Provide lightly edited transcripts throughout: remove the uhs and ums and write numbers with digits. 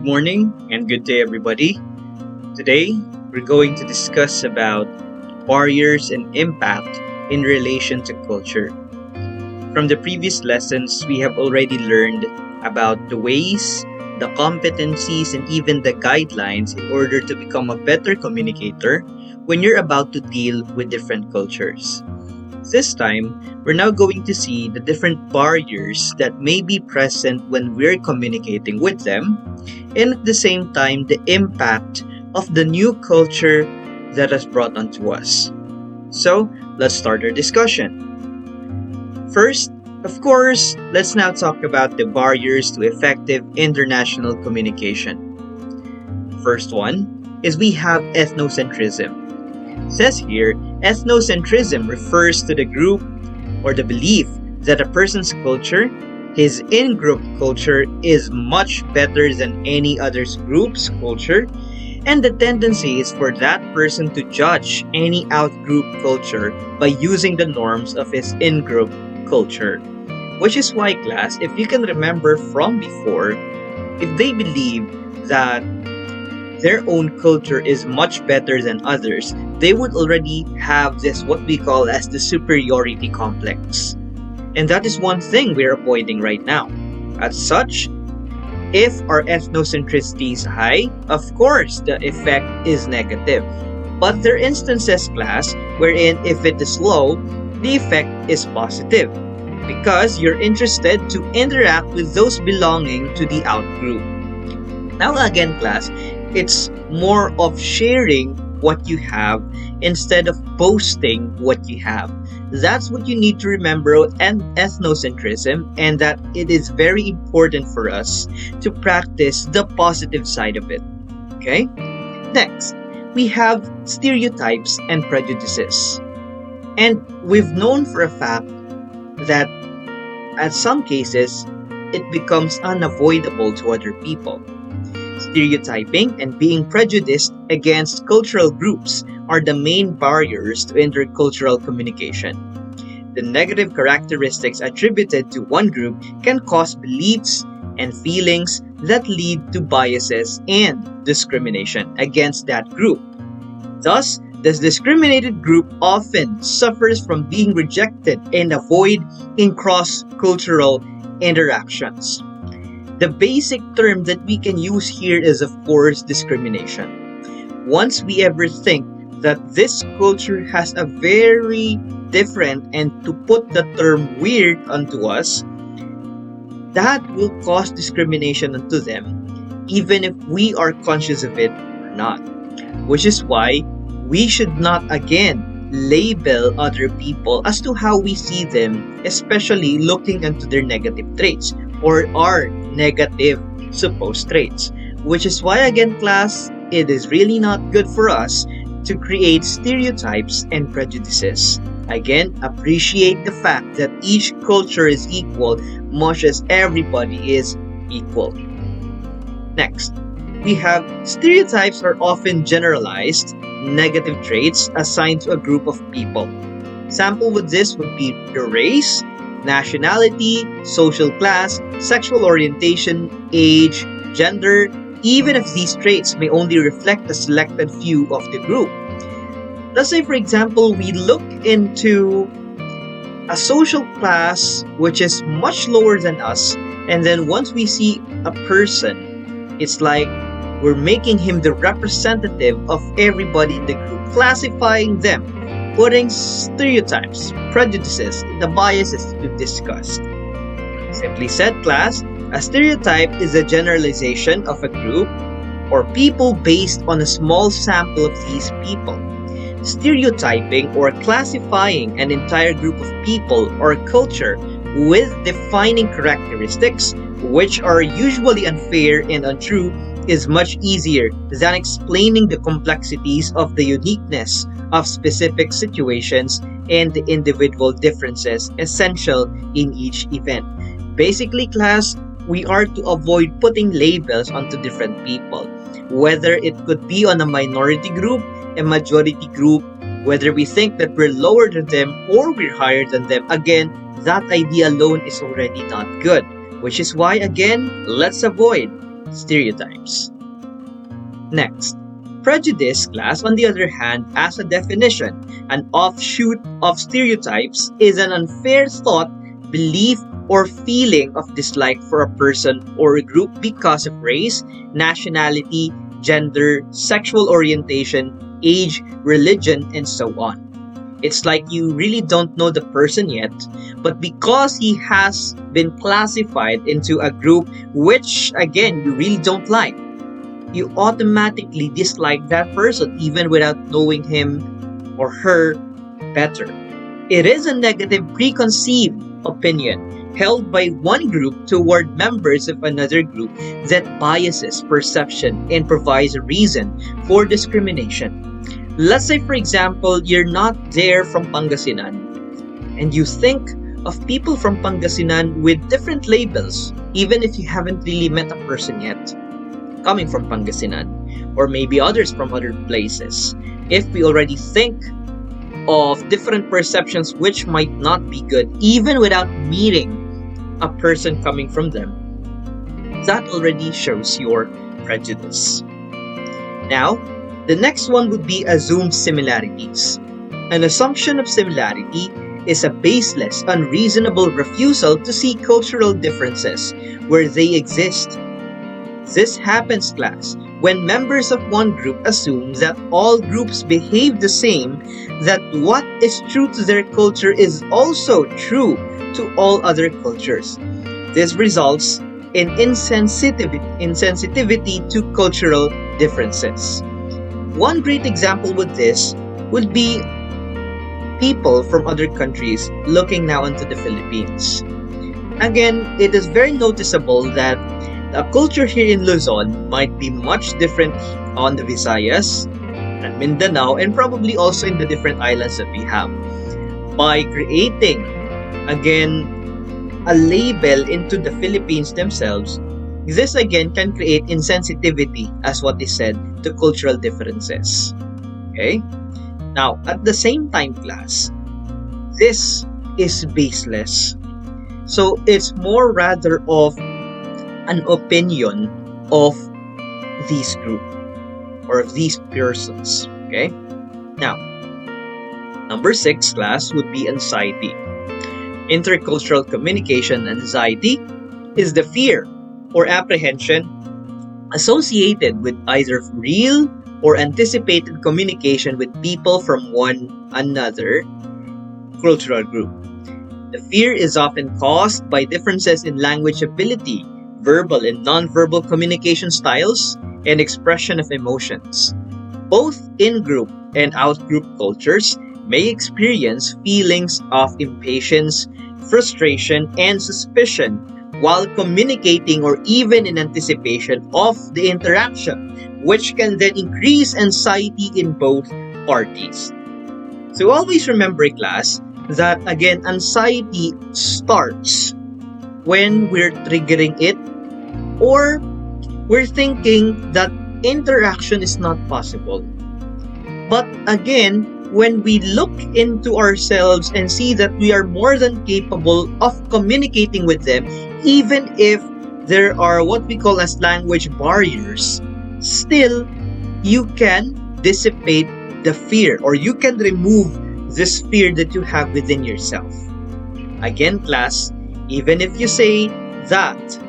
morning and good day everybody. Today we're going to discuss about barriers and impact in relation to culture. From the previous lessons, we have already learned about the ways, the competencies, and even the guidelines in order to become a better communicator when you're about to deal with different cultures. This time, we're now going to see the different barriers that may be present when we're communicating with them, and at the same time, the impact of the new culture that has brought onto us. So, let's start our discussion. First, of course, let's now talk about the barriers to effective international communication. First one is we have ethnocentrism. It says here, ethnocentrism refers to the group or the belief that a person's culture, his in-group culture, is much better than any other group's culture, and the tendency is for that person to judge any out-group culture by using the norms of his in-group culture. Which is why, class, if you can remember from before, if they believe that their own culture is much better than others, they would already have this what we call as the superiority complex. And that is one thing we're avoiding right now. As such, if our ethnocentricity is high, of course the effect is negative. But there are instances, class, wherein if it is low, the effect is positive. Because you're interested to interact with those belonging to the out-group. Now again, class, it's more of sharing what you have instead of boasting what you have. That's what you need to remember and ethnocentrism, and that it is very important for us to practice the positive side of it. Okay? Next, we have stereotypes and prejudices. And we've known for a fact that at some cases, it becomes unavoidable to other people. Stereotyping and being prejudiced against cultural groups are the main barriers to intercultural communication. The negative characteristics attributed to one group can cause beliefs and feelings that lead to biases and discrimination against that group. Thus, the discriminated group often suffers from being rejected and avoid in cross-cultural interactions. The basic term that we can use here is, of course, discrimination. Once we ever think that this culture has a very different, and to put the term weird onto us, that will cause discrimination onto them, even if we are conscious of it or not. Which is why we should not again label other people as to how we see them, especially looking into their negative traits or our negative supposed traits. Which is why again, class, it is really not good for us to create stereotypes and prejudices. Again, appreciate the fact that each culture is equal, much as everybody is equal. Next, we have stereotypes are often generalized negative traits assigned to a group of people. Sample with this would be your race, nationality, social class, sexual orientation, age, gender, even if these traits may only reflect a selected few of the group. Let's say, for example, we look into a social class which is much lower than us, and then once we see a person, it's like we're making him the representative of everybody in the group, classifying them, putting stereotypes, prejudices, the biases we've discussed. Simply said, class, a stereotype is a generalization of a group or people based on a small sample of these people. Stereotyping or classifying an entire group of people or culture with defining characteristics which are usually unfair and untrue is much easier than explaining the complexities of the uniqueness of specific situations and the individual differences essential in each event. Basically, class, we are to avoid putting labels onto different people, whether it could be on a minority group, a majority group, whether we think that we're lower than them or we're higher than them. Again, that idea alone is already not good, which is why, again, let's avoid stereotypes. Next, prejudice class, on the other hand, as a definition, an offshoot of stereotypes is an unfair thought, belief, or feeling of dislike for a person or a group because of race, nationality, gender, sexual orientation, age, religion, and so on. It's like you really don't know the person yet, but because he has been classified into a group which, again, you really don't like, you automatically dislike that person even without knowing him or her better. It is a negative preconceived opinion held by one group toward members of another group that biases perception and provides a reason for discrimination. Let's say, for example, you're not there from Pangasinan and you think of people from Pangasinan with different labels, even if you haven't really met a person yet coming from Pangasinan, or maybe others from other places. If we already think of different perceptions which might not be good, even without meeting a person coming from them, that already shows your prejudice. Now, the next one would be assumed similarities. An assumption of similarity is a baseless, unreasonable refusal to see cultural differences where they exist. This happens, class, when members of one group assume that all groups behave the same, that what is true to their culture is also true to all other cultures. This results in insensitivity to cultural differences. One great example with this would be people from other countries looking now into the Philippines. Again, it is very noticeable that the culture here in Luzon might be much different on the Visayas and Mindanao, and probably also in the different islands that we have. By creating, again, a label into the Philippines themselves, this again can create insensitivity, as what is said, to cultural differences. Okay? Now, at the same time, class, this is baseless. So it's more rather of an opinion of this group or of these persons. Okay? Now, number 6, class, would be anxiety. Intercultural communication anxiety is the fear or apprehension associated with either real or anticipated communication with people from one another cultural group. The fear is often caused by differences in language ability, verbal and nonverbal communication styles, and expression of emotions. Both in-group and out-group cultures may experience feelings of impatience, frustration, and suspicion while communicating or even in anticipation of the interaction, which can then increase anxiety in both parties. So always remember, class, that again, anxiety starts when we're triggering it or we're thinking that interaction is not possible. But again, when we look into ourselves and see that we are more than capable of communicating with them, even if there are what we call as language barriers, still you can dissipate the fear, or you can remove this fear that you have within yourself. Again, class, even if you say that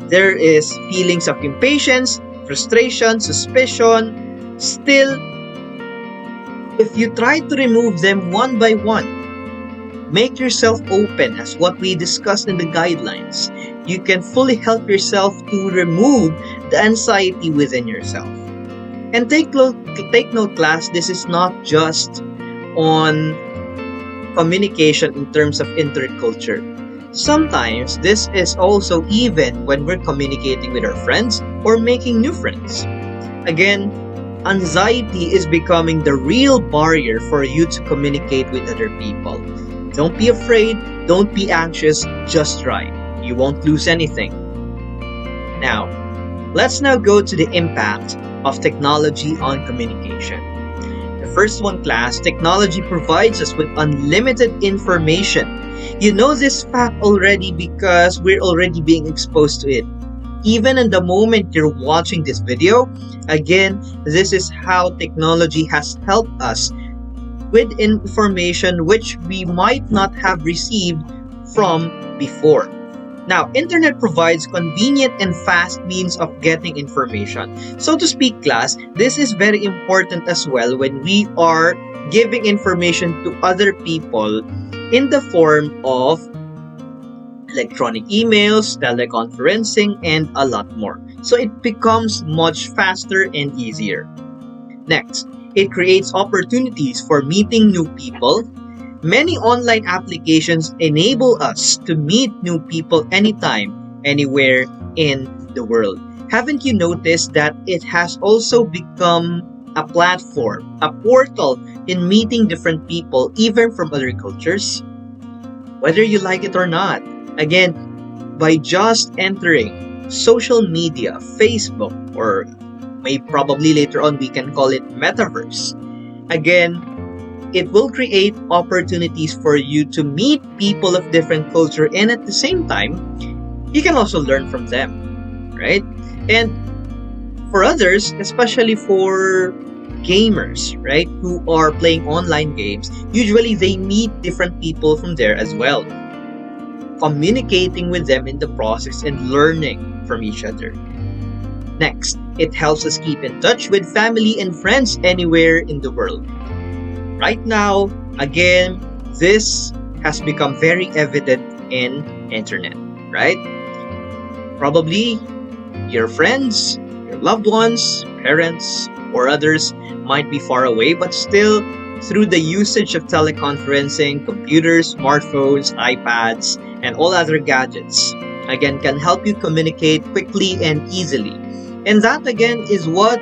there is feelings of impatience, frustration, suspicion, still, if you try to remove them one by one, make yourself open, as what we discussed in the guidelines. You can fully help yourself to remove the anxiety within yourself. And take note, class, this is not just on communication in terms of interculture. Sometimes this is also even when we're communicating with our friends or making new friends. Again, anxiety is becoming the real barrier for you to communicate with other people. Don't be afraid, don't be anxious, just try. You won't lose anything. Now, let's now go to the impact of technology on communication. The first one, class, technology provides us with unlimited information. You know this fact already because we're already being exposed to it. even in the moment you're watching this video. Again, this is how technology has helped us with information which we might not have received from before. Now, internet provides convenient and fast means of getting information. So to speak, class, this is very important as well when we are giving information to other people in the form of electronic emails, teleconferencing, and a lot more. So it becomes much faster and easier. Next, it creates opportunities for meeting new people. Many online applications enable us to meet new people anytime, anywhere in the world. Haven't you noticed that it has also become a platform, a portal in meeting different people, even from other cultures? Whether you like it or not, again, by just entering social media, Facebook, or probably later on we can call it metaverse, again, it will create opportunities for you to meet people of different culture, and at the same time, you can also learn from them, right? And for others, especially for gamers, right, who are playing online games, usually they meet different people from there as well, communicating with them in the process and learning from each other. Next, it helps us keep in touch with family and friends anywhere in the world. Right now, again, this has become very evident in internet, right? Probably your friends, your loved ones, parents, or others might be far away, but still, through the usage of teleconferencing, computers, smartphones, iPads, and all other gadgets, again, can help you communicate quickly and easily. And that, again, is what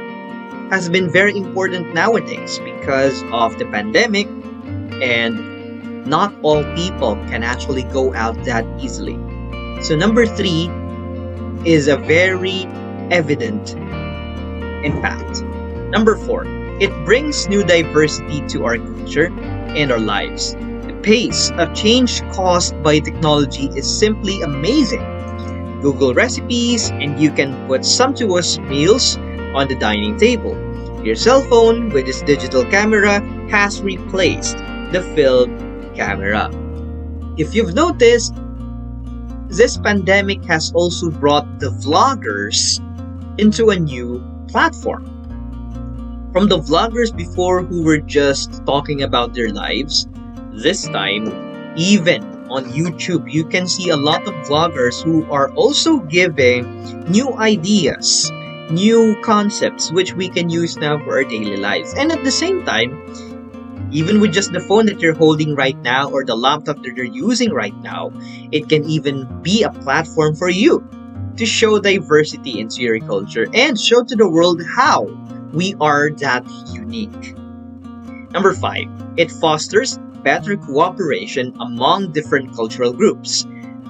has been very important nowadays because of the pandemic, and not all people can actually go out that easily. So number 3 is a very evident impact. Number 4, it brings new diversity to our culture and our lives. The pace of change caused by technology is simply amazing. Google recipes and you can put sumptuous meals on the dining table. Your cell phone with its digital camera has replaced the film camera. If you've noticed, this pandemic has also brought the vloggers into a new platform. From the vloggers before who were just talking about their lives, this time, even on YouTube, you can see a lot of vloggers who are also giving new ideas, new concepts which we can use now for our daily lives. And at the same time, even with just the phone that you're holding right now or the laptop that you're using right now, it can even be a platform for you to show diversity into your culture and show to the world how we are that unique. Number 5, it fosters better cooperation among different cultural groups.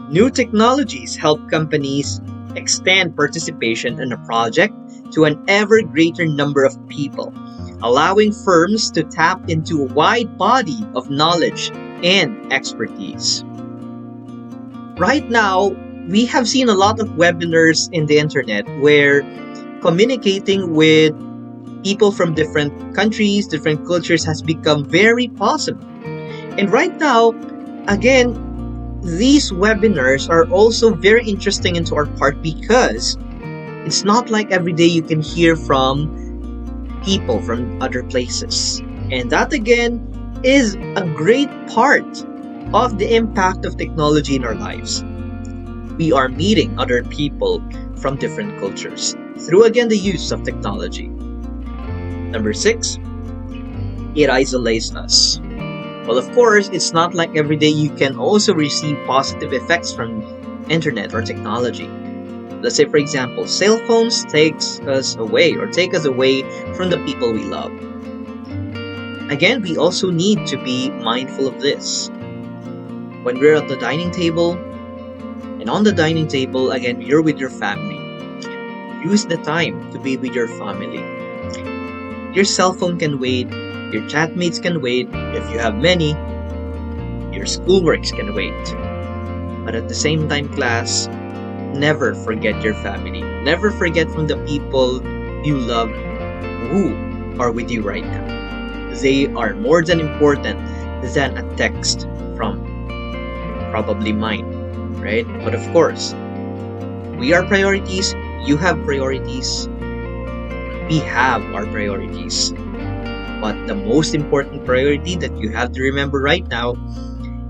New technologies help companies extend participation in a project to an ever greater number of people, allowing firms to tap into a wide body of knowledge and expertise. Right now, we have seen a lot of webinars in the internet where communicating with people from different countries, different cultures has become very possible. And right now, again, these webinars are also very interesting into our part because it's not like every day you can hear from people from other places. And that again is a great part of the impact of technology in our lives. We are meeting other people from different cultures through again the use of technology. Number 6, it isolates us. Well, of course, it's not like every day you can also receive positive effects from internet or technology. Let's say, for example, cell phones take us away from the people we love. Again, we also need to be mindful of this. When we're at the dining table, and on the dining table, again, you're with your family. Use the time to be with your family. Your cell phone can wait, your chatmates can wait, if you have many, your schoolworks can wait. But at the same time, class, never forget your family. Never forget from the people you love who are with you right now. They are more than important than a text from probably mine, right? But of course, we are priorities, you have priorities, we have our priorities. But the most important priority that you have to remember right now,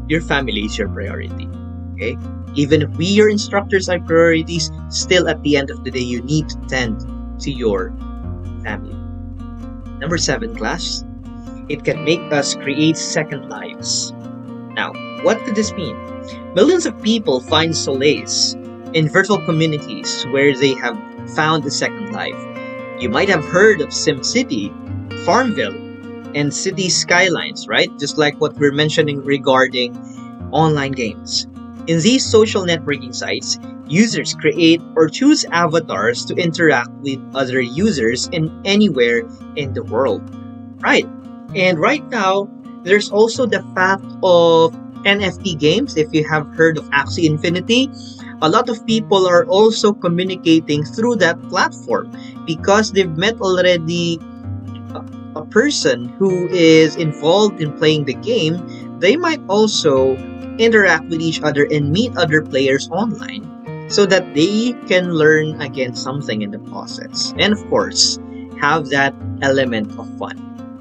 your family is your priority. Okay? Even if we, your instructors, are priorities, still at the end of the day, you need to tend to your family. Number 7, class. It can make us create second lives. Now, what could this mean? Millions of people find solace in virtual communities where they have found a second life. You might have heard of SimCity, Farmville, and Cities Skylines, right? Just like what we're mentioning regarding online games. In these social networking sites, users create or choose avatars to interact with other users in anywhere in the world. Right. And right now, there's also the fact of NFT games. If you have heard of Axie Infinity, a lot of people are also communicating through that platform because they've met already a person who is involved in playing the game. They might also interact with each other and meet other players online so that they can learn again something in the process. And of course, have that element of fun,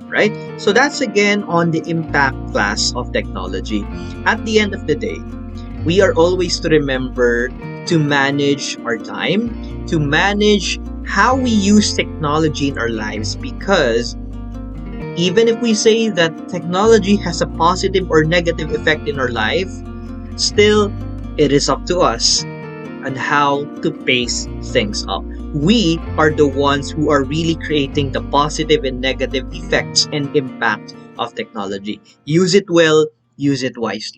right? So that's again on the impact class of technology. At the end of the day, we are always to remember to manage our time, to manage how we use technology in our lives, because even if we say that technology has a positive or negative effect in our life, still it is up to us on how to pace things up. We are the ones who are really creating the positive and negative effects and impact of technology. Use it well, use it wisely.